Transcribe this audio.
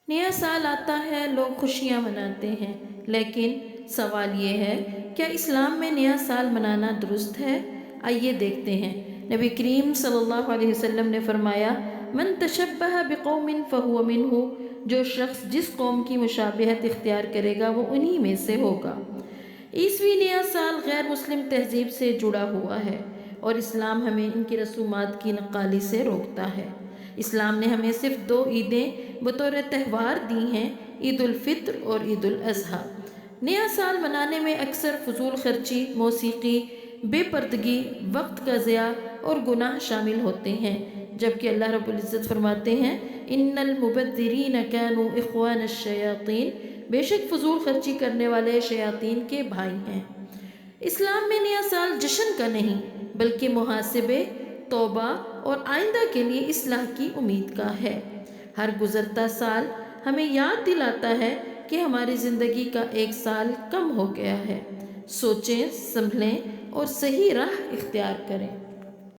نیا سال آتا ہے، لوگ خوشیاں مناتے ہیں، لیکن سوال یہ ہے، کیا اسلام میں نیا سال منانا درست ہے؟ آئیے دیکھتے ہیں۔ نبی کریم صلی اللہ علیہ وسلم نے فرمایا، من تشبہ بقوم فہو منہ، جو شخص جس قوم کی مشابہت اختیار کرے گا وہ انہی میں سے ہوگا۔ عیسوی نیا سال غیر مسلم تہذیب سے جڑا ہوا ہے اور اسلام ہمیں ان کی رسومات کی نقالی سے روکتا ہے۔ اسلام نے ہمیں صرف 2 عیدیں بطور تہوار دی ہیں، عید الفطر اور عید الاضحیٰ۔ نیا سال منانے میں اکثر فضول خرچی، موسیقی، بے پردگی، وقت کا ضیاع اور گناہ شامل ہوتے ہیں، جبکہ اللہ رب العزت فرماتے ہیں، ان المبذرین کانوا اخوان الشیاطین، بے شک فضول خرچی کرنے والے شیاطین کے بھائی ہیں۔ اسلام میں نیا سال جشن کا نہیں بلکہ محاسبے، توبہ اور آئندہ کے لیے اصلاح کی امید کا ہے۔ ہر گزرتا سال ہمیں یاد دلاتا ہے کہ ہماری زندگی کا ایک سال کم ہو گیا ہے۔ سوچیں، سنبھلیں اور صحیح راہ اختیار کریں۔